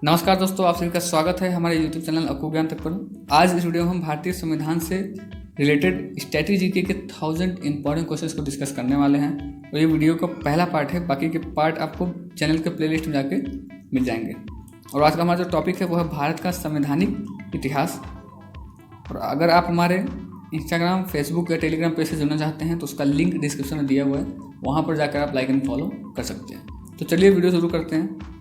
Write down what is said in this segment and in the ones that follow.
नमस्कार दोस्तों, आप सभी का स्वागत है हमारे YouTube चैनल अकू ज्ञान तक पर। आज इस वीडियो में हम भारतीय संविधान से रिलेटेड स्ट्रेटजी के 1000 इंपॉर्टेंट क्वेश्चंस को डिस्कस करने वाले हैं। और ये वीडियो का पहला पार्ट है, बाकी के पार्ट आपको चैनल के प्लेलिस्ट में जाके मिल जाएंगे। और आज का हमारा जो टॉपिक है वो है भारत का संवैधानिक इतिहास। और अगर आप हमारे इंस्टाग्राम, फेसबुक या टेलीग्राम पेज से जुड़ना चाहते हैं तो उसका लिंक डिस्क्रिप्शन में दिया हुआ है, वहाँ पर जाकर आप लाइक एंड फॉलो कर सकते हैं। तो चलिए वीडियो शुरू करते हैं।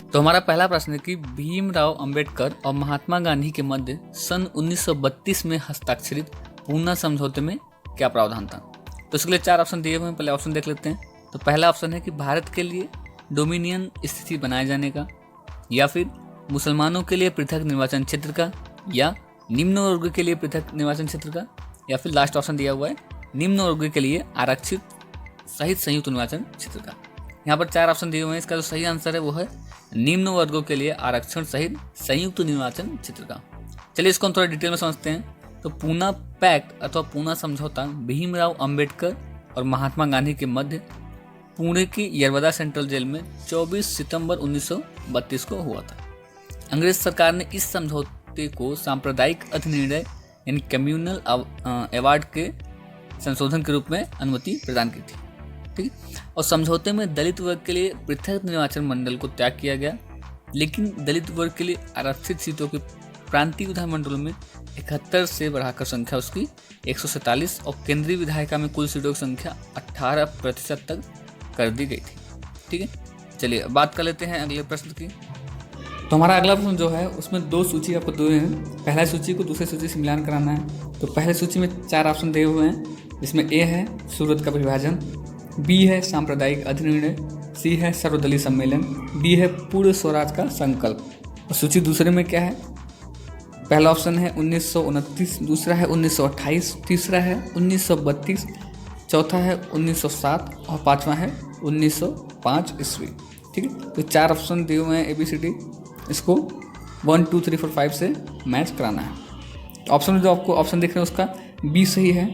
तो हमारा पहला प्रश्न है कि भीमराव अंबेडकर और महात्मा गांधी के मध्य सन 1932 में हस्ताक्षरित पूना समझौते में क्या प्रावधान था। तो इसके लिए 4 ऑप्शन दिए हुए हैं, पहले ऑप्शन देख लेते हैं। तो पहला ऑप्शन है कि भारत के लिए डोमिनियन स्थिति बनाए जाने का, या फिर मुसलमानों के लिए पृथक निर्वाचन क्षेत्र का, या निम्न वर्ग के लिए पृथक निर्वाचन क्षेत्र का, या फिर लास्ट ऑप्शन दिया हुआ है निम्न वर्ग के लिए आरक्षित सहित संयुक्त निर्वाचन क्षेत्र का। यहाँ पर 4 ऑप्शन दिए हुए हैं, इसका जो सही आंसर है वो है निम्न वर्गों के लिए आरक्षण सहित संयुक्त निर्वाचन क्षेत्र का। चलिए इसको हम थोड़ा डिटेल में समझते हैं। तो पूना पैक्ट अथवा पूना समझौता भीमराव अंबेडकर और महात्मा गांधी के मध्य पुणे की यरवदा सेंट्रल जेल में 24 सितंबर 1932 को हुआ था। अंग्रेज सरकार ने इस समझौते को सांप्रदायिक अधिनिर्णय यानी कम्युनल अवार्ड के संशोधन के रूप में अनुमति प्रदान की थी। ठीक है। और समझौते में दलित वर्ग के लिए पृथक निर्वाचन मंडल को त्याग किया गया, लेकिन दलित वर्ग के लिए आरक्षित सीटों के प्रांतीय विधानमंडलों में 71 से बढ़ाकर संख्या उसकी 147 और केंद्रीय विधायिका में कुल सीटों की संख्या 18% तक कर दी गई थी। ठीक है, चलिए बात कर लेते हैं अगले प्रश्न की। तो हमारा अगला प्रश्न जो है उसमें 2 सूची आपको दिए हैं। पहला सूची को दूसरी सूची से मिलान कराना है। तो पहले सूची में 4 ऑप्शन दिए हुए हैं, जिसमें ए है सूरत का विभाजन, बी है सांप्रदायिक अधिनिर्णय, सी है सर्वदलीय सम्मेलन, डी है पूर्ण स्वराज का संकल्प। और सूची दूसरे में क्या है? पहला ऑप्शन है 1929, दूसरा है 1928, तीसरा है 1932, चौथा है 1907 और पांचवा है 1905 ईस्वी। ठीक है, तो 4 ऑप्शन दिए हुए हैं ABCD, इसको 1 2 3 4 5 से मैच कराना है। ऑप्शन में जो आपको ऑप्शन दिख रहे हैं उसका बी सही है,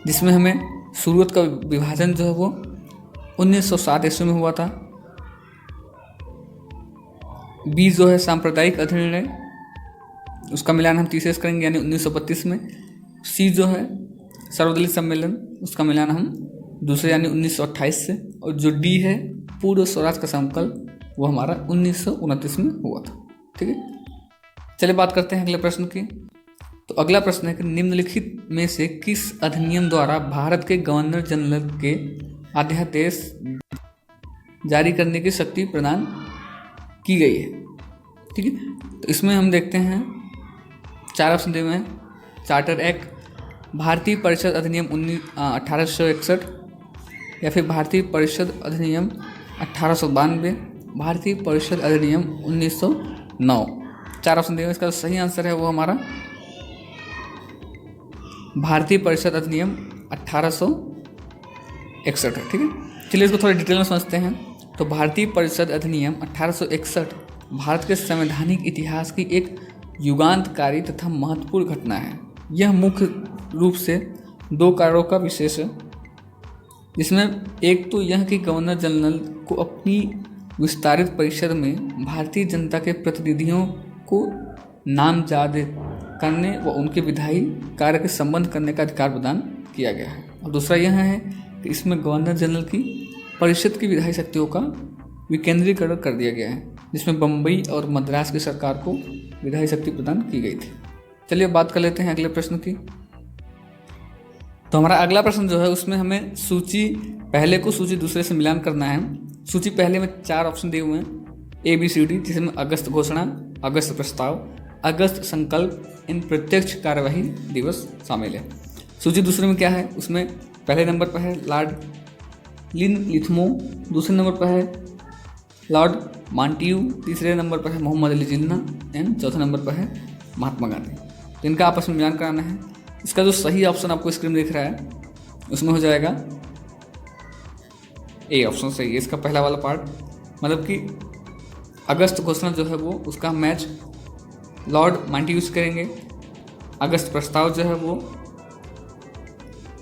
जिसमें हमें सूरत का विभाजन जो है वो 1907 ईस्वी में हुआ था। बी जो है सांप्रदायिक अधिनिर्णय, उसका मिलान हम तीसरे से करेंगे यानी 1932 में। सी जो है सर्वदलीय सम्मेलन, उसका मिलान हम दूसरे यानी 1928 से। और जो डी है पूर्ण स्वराज का संकल्प, वो हमारा 1929 में हुआ था। ठीक है, चलिए बात करते हैं अगले प्रश्न की। तो अगला प्रश्न है कि निम्नलिखित में से किस अधिनियम द्वारा भारत के गवर्नर जनरल के अध्यादेश जारी करने की शक्ति प्रदान की गई है। ठीक है, तो इसमें हम देखते हैं 4 ऑप्शन दिए हुए हैं। चार्टर एक्ट, भारतीय परिषद अधिनियम 1861, या फिर भारतीय परिषद अधिनियम 1892, भारतीय परिषद अधिनियम 1909। 4 ऑप्शन दिए हुए, इसका सही आंसर है वो हमारा भारतीय परिषद अधिनियम 1861 है। ठीक है, चलिए इसको थोड़ा डिटेल में समझते हैं। तो भारतीय परिषद अधिनियम 1861 भारत के संवैधानिक इतिहास की एक युगांतकारी तथा महत्वपूर्ण घटना है। यह मुख्य रूप से 2 कारणों का विशेष है, जिसमें एक तो यह कि गवर्नर जनरल को अपनी विस्तारित परिषद में भारतीय जनता के प्रतिनिधियों को नामजद करने व उनके विधायी कार्य के संबंध करने का अधिकार प्रदान किया गया है। और दूसरा यह है कि इसमें गवर्नर जनरल की परिषद की विधायी शक्तियों का विकेंद्रीकरण कर दिया गया है, जिसमें बम्बई और मद्रास की सरकार को विधायी शक्ति प्रदान की गई थी। चलिए बात कर लेते हैं अगले प्रश्न की। तो हमारा अगला प्रश्न जो है उसमें हमें सूची पहले को सूची दूसरे से मिलान करना है। सूची पहले में 4 ऑप्शन दिए हुए हैं ABCD, जिसमें अगस्त घोषणा, अगस्त प्रस्ताव, अगस्त संकल्प, इन प्रत्यक्ष कार्यवाही दिवस शामिल है। सूची दूसरे में क्या है? उसमें पहले नंबर पर है लॉर्ड लिथमो, दूसरे नंबर पर है लॉर्ड मांटियू, तीसरे नंबर पर है मोहम्मद अली जिन्ना एंड चौथे नंबर पर है महात्मा गांधी। तो इनका आपस में मिलान कराना है। इसका जो सही ऑप्शन आपको स्क्रीन में दिख रहा है उसमें हो जाएगा ए ऑप्शन सही है। इसका पहला वाला पार्ट मतलब कि अगस्त घोषणा जो है वो उसका मैच लॉर्ड मांटियू से करेंगे। अगस्त प्रस्ताव जो है वो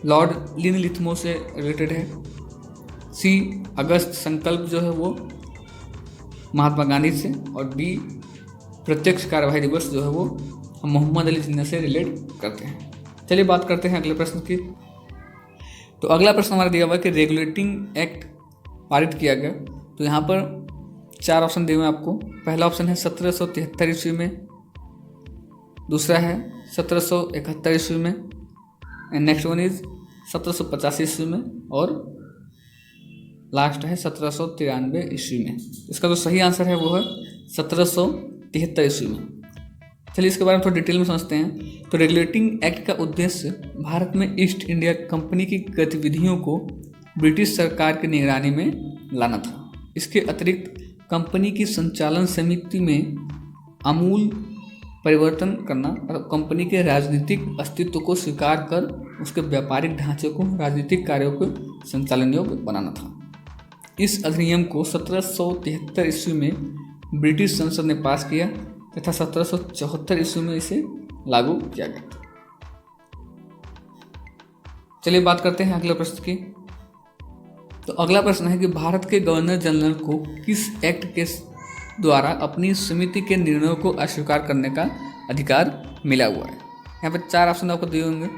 लॉर्ड लिनलिथगो से रिलेटेड है। सी, अगस्त संकल्प जो है वो महात्मा गांधी से। और बी, प्रत्यक्ष कार्यवाही दिवस जो है वो हम मोहम्मद अली जिन्ना से रिलेट करते हैं। चलिए बात करते हैं अगले प्रश्न की। तो अगला प्रश्न हमारा दिया हुआ है कि रेगुलेटिंग एक्ट पारित किया गया। तो यहाँ पर 4 ऑप्शन दिए हुए हैं आपको। पहला ऑप्शन है 1773 ईस्वी में, दूसरा है 1771 ईस्वी में, एंड नेक्स्ट वन इज 1785 ईस्वी में, और लास्ट है 1793 ईस्वी में। इसका जो सही आंसर है वो है 1773 ईस्वी में। चलिए इसके बारे में थोड़ा डिटेल में समझते हैं। तो रेगुलेटिंग एक्ट का उद्देश्य भारत में ईस्ट इंडिया कंपनी की गतिविधियों को ब्रिटिश सरकार की निगरानी में लाना था। इसके अतिरिक्त कंपनी की संचालन समिति में आमूल परिवर्तन करना और कंपनी के राजनीतिक अस्तित्व को स्वीकार कर उसके व्यापारिक ढांचे को राजनीतिक कार्यों के संचालन योग्य बनाना था। इस अधिनियम को 1773 ईस्वी में ब्रिटिश संसद ने पास किया तथा 1774 ईस्वी में इसे लागू किया गया। चलिए बात करते हैं अगले प्रश्न की। तो अगला प्रश्न है कि भारत के गवर्नर जनरल को किस एक्ट के द्वारा अपनी समिति के निर्णयों को अस्वीकार करने का अधिकार मिला हुआ है। यहाँ पर 4 ऑप्शन आपको दिए होंगे।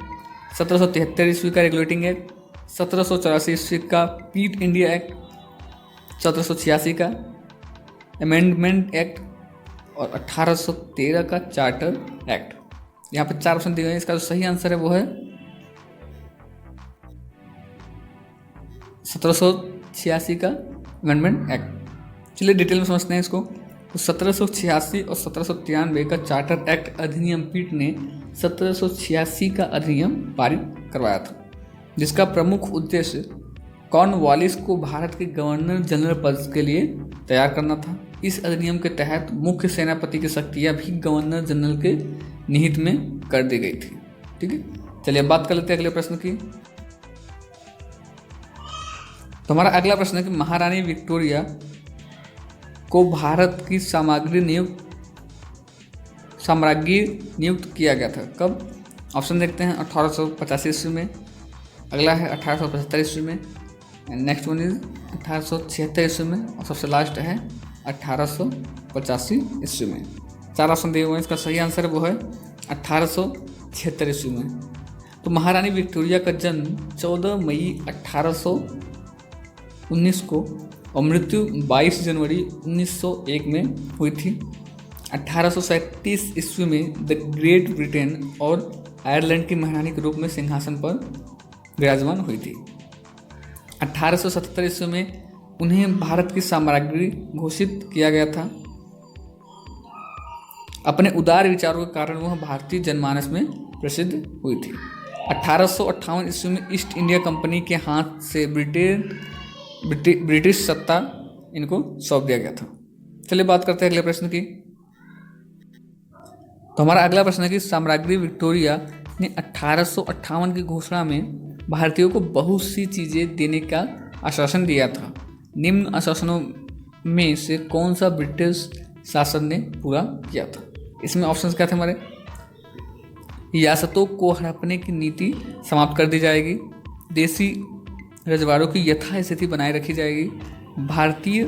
1773 ईस्वी का रेगुलेटिंग एक्ट, 1784 ईस्वी का पीट इंडिया एक्ट, 1786 का अमेंडमेंट एक्ट और 1813 का चार्टर एक्ट। यहाँ पर 4 ऑप्शन दिए गए हैं। इसका जो सही आंसर है वो है 1786 का अमेंडमेंट एक्ट। चलिए डिटेल में समझते हैं इसको। तो 1786 और 1793 का चार्टर एक्ट अधिनियम पीठ ने 1786 का अधिनियम पारित करवाया था, जिसका प्रमुख उद्देश्य कॉर्नवालिस को भारत के गवर्नर जनरल पद के लिए तैयार करना था। इस अधिनियम के तहत मुख्य सेनापति की शक्तियां भी गवर्नर जनरल के निहित में कर दी गई थी। ठीक है, चलिए अब बात कर लेते हैं अगले प्रश्न की। तो हमारा अगला प्रश्न है कि महारानी विक्टोरिया को भारत की साम्राज्ञी नियुक्त किया गया था कब? ऑप्शन देखते हैं। 1885 ईस्वी में, अगला है 1875 ईस्वी में, नेक्स्ट वन इज 1876 ईस्वी में, और सबसे लास्ट है 1885 ईस्वी में। 4 ऑप्शन दिए हुए हैं। इसका सही आंसर वो है 1876 ईस्वी में। तो महारानी विक्टोरिया का जन्म 14 मई 1819 को और मृत्यु 22 जनवरी 1901 में हुई थी। 1837 ईस्वी में द ग्रेट ब्रिटेन और आयरलैंड की महारानी के रूप में सिंहासन पर विराजमान हुई थी। 1877 ईस्वी में उन्हें भारत की साम्राज्ञी घोषित किया गया था। अपने उदार विचारों के कारण वह भारतीय जनमानस में प्रसिद्ध हुई थी। 1858 ईस्वी में ईस्ट इंडिया कंपनी के हाथ से ब्रिटिश सत्ता इनको सौंप दिया गया था। चलिए बात करते हैं अगले प्रश्न की। तो हमारा अगला प्रश्न है कि साम्राज्ञी विक्टोरिया ने 1858 की घोषणा में भारतीयों को बहुत सी चीज़ें देने का आश्वासन दिया था। निम्न आश्वासनों में से कौन सा ब्रिटिश शासन ने पूरा किया था? इसमें ऑप्शंस क्या थे हमारे? रियासतों को हड़पने की नीति समाप्त कर दी जाएगी, देसी रजवाड़ों की यथास्थिति बनाए रखी जाएगी, भारतीय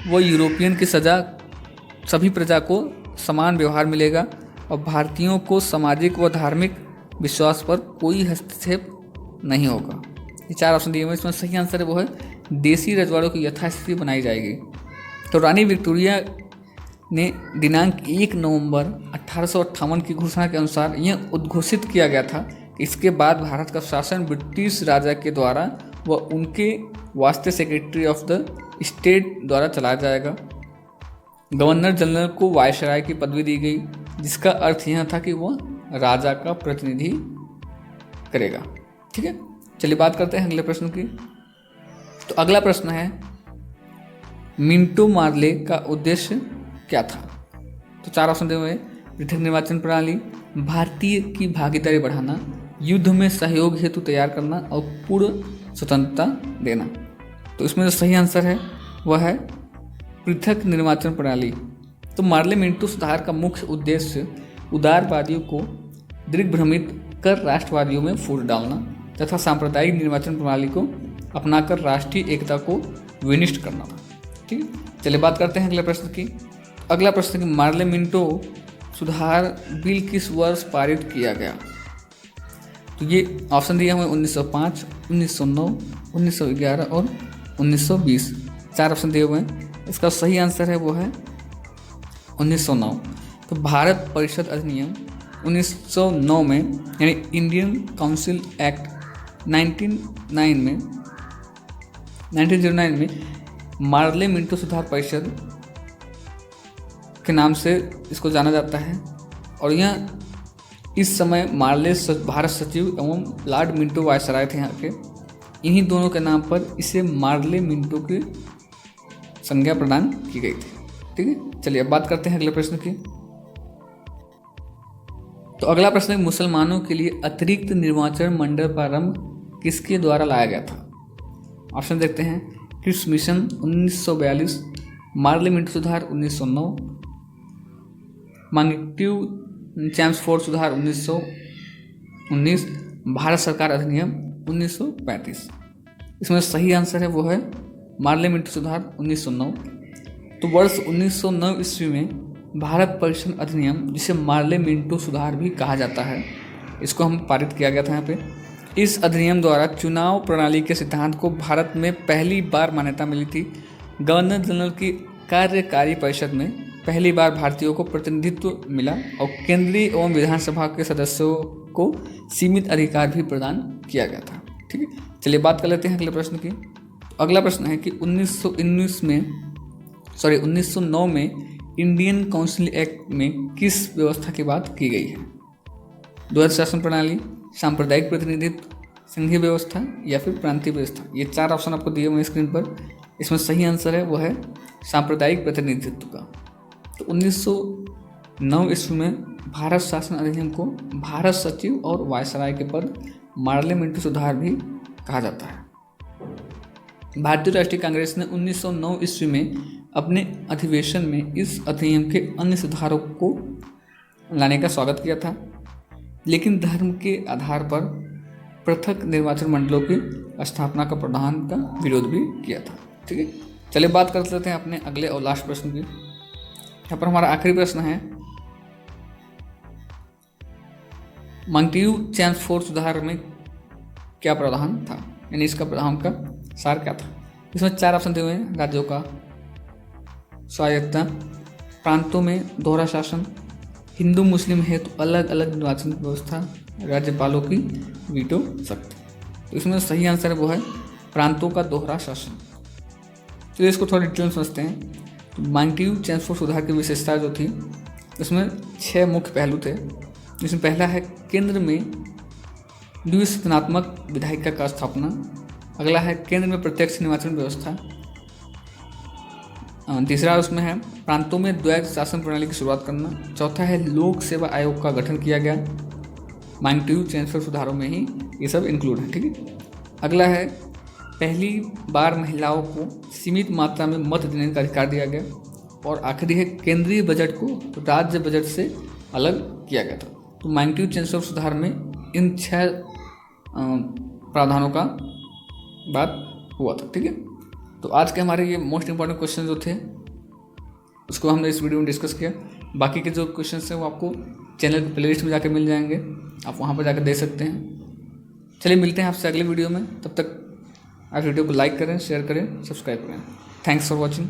व यूरोपियन की सभी प्रजा को समान व्यवहार मिलेगा और भारतीयों को सामाजिक व धार्मिक विश्वास पर कोई हस्तक्षेप नहीं होगा। ये 4 ऑप्शन दिए हुए। इसमें सही आंसर है वो है देसी रजवाड़ों की यथास्थिति बनाई जाएगी। तो रानी विक्टोरिया ने दिनांक 1 नवंबर 1858 की घोषणा के अनुसार यह उद्घोषित किया गया था कि इसके बाद भारत का शासन ब्रिटिश राजा के द्वारा व उनके वास्ते सेक्रेटरी ऑफ द स्टेट द्वारा चलाया जाएगा। गवर्नर जनरल को वायसराय की पदवी दी गई, जिसका अर्थ यह था कि वह राजा का प्रतिनिधि करेगा। ठीक है, चलिए बात करते हैं अगले प्रश्न की। तो अगला प्रश्न है मिंटो मार्ले का उद्देश्य क्या था? तो 4 ऑप्शन दिए हुए हैं। पृथक निर्वाचन प्रणाली, भारतीय की भागीदारी बढ़ाना, युद्ध में सहयोग हेतु तैयार करना और पूर्ण स्वतंत्रता देना। तो इसमें जो सही आंसर है वह है पृथक निर्वाचन प्रणाली। तो मार्ले मिंटो सुधार का मुख्य उद्देश्य उदारवादियों को दिग्भ्रमित कर राष्ट्रवादियों में फूट डालना तथा सांप्रदायिक निर्वाचन प्रणाली को अपनाकर राष्ट्रीय एकता को विनिष्ट करना था। ठीक है, चलिए बात करते हैं अगले प्रश्न की। अगला प्रश्न कि पार्लियामेंटो सुधार बिल किस वर्ष पारित किया गया? तो ये ऑप्शन दिया हुआ है 1905, 1909, 1911 और 1920। 4 ऑप्शन दिए हुए हैं। इसका सही आंसर है वो है 1909। तो भारत परिषद अधिनियम 1909 में यानी इंडियन काउंसिल एक्ट 1909 में पार्लियामेंटो सुधार परिषद के नाम से इसको जाना जाता है। और यह इस समय भारत सचिव एवं लॉर्ड मिंटो वायसराय थे यहाँ के। इन्हीं दोनों के नाम पर इसे पार्लियामेंटो की संज्ञा प्रदान की गई थी। ठीक है, चलिए अब बात करते हैं अगले प्रश्न की। तो अगला प्रश्न है मुसलमानों के लिए अतिरिक्त निर्वाचन मंडल प्रारंभ किसके द्वारा लाया गया था? ऑप्शन देखते हैं। क्रिप्स मिशन 1942, पार्लियामेंट सुधार 1909, मांगट्यू चैम्सफोर्ड सुधार 1919, भारत सरकार अधिनियम 1935। इसमें सही आंसर है वो है पार्लियामेंट सुधार 1909। तो वर्ष 1909 ईस्वी में भारत परिषद अधिनियम, जिसे पार्लियामेंटो सुधार भी कहा जाता है, इसको हम पारित किया गया था यहाँ पे। इस अधिनियम द्वारा चुनाव प्रणाली के सिद्धांत को भारत में पहली बार मान्यता मिली थी। गवर्नर जनरल की कार्यकारी परिषद में पहली बार भारतीयों को प्रतिनिधित्व मिला और केंद्रीय एवं विधानसभा के सदस्यों को सीमित अधिकार भी प्रदान किया गया था। ठीक है, चलिए बात कर लेते हैं अगले प्रश्न की। अगला प्रश्न है कि 1909 में इंडियन काउंसिल एक्ट में किस व्यवस्था की बात की गई है? द्वैध शासन प्रणाली, सांप्रदायिक प्रतिनिधित्व, संघीय व्यवस्था या फिर प्रांतीय व्यवस्था। ये 4 ऑप्शन आपको दिए हुए स्क्रीन पर। इसमें सही आंसर है वो है सांप्रदायिक प्रतिनिधित्व का। तो 1909 ईस्वी में भारत शासन अधिनियम को भारत सचिव और वायसराय के पद पार्लियामेंटो सुधार भी कहा जाता है। भारतीय राष्ट्रीय कांग्रेस ने 1909 ईस्वी में अपने अधिवेशन में इस अधिनियम के अन्य सुधारों को लाने का स्वागत किया था, लेकिन धर्म के आधार पर पृथक निर्वाचन मंडलों की स्थापना का प्रावधान का विरोध भी किया था। ठीक है, चलिए बात कर लेते हैं अपने अगले और लास्ट प्रश्न की। यहाँ पर हमारा आखिरी प्रश्न है मांगट्यू चैम्सफोर्ड सुधार में क्या प्रावधान था, यानी इसका प्रावधान का सार क्या था? इसमें 4 ऑप्शन दिए हुए हैं। राज्यों का स्वायत्तता, प्रांतों में दोहरा शासन, हिंदू मुस्लिम हेतु अलग अलग निर्वाचन व्यवस्था, राज्यपालों की वीटो शक्ति। तो इसमें सही आंसर वो है प्रांतों का दोहरा शासन। तो इसको थोड़ा डिटेल में समझते हैं। तो मांगट्यू चैम्सफोर्ड सुधार की विशेषता जो थी, उसमें 6 मुख्य पहलू थे। जिसमें पहला है केंद्र में द्विसदनात्मक विधायिका का स्थापना। अगला है केंद्र में प्रत्यक्ष निर्वाचन व्यवस्था। तीसरा उसमें है प्रांतों में द्वैध शासन प्रणाली की शुरुआत करना। चौथा है लोक सेवा आयोग का गठन किया गया। मांगट्यू चैम्सफोर्ड सुधारों में ही ये सब इंक्लूड है। ठीक है, अगला है पहली बार महिलाओं को सीमित मात्रा में मत देने का अधिकार दिया गया। और आखिरी है केंद्रीय बजट को राज्य बजट से अलग किया गया था। तो मांगट्यू चैम्सफोर्ड सुधार में इन 6 प्रावधानों का बात हुआ था। ठीक है, तो आज के हमारे ये मोस्ट इंपॉर्टेंट क्वेश्चन जो थे उसको हमने इस वीडियो में डिस्कस किया। बाकी के जो क्वेश्चन हैं वो आपको चैनल के प्लेलिस्ट में जाकर मिल जाएंगे, आप वहाँ पर जाकर देख सकते हैं। चलिए मिलते हैं आपसे अगले वीडियो में, तब तक आप वीडियो को लाइक करें, शेयर करें, सब्सक्राइब करें। Thanks for watching.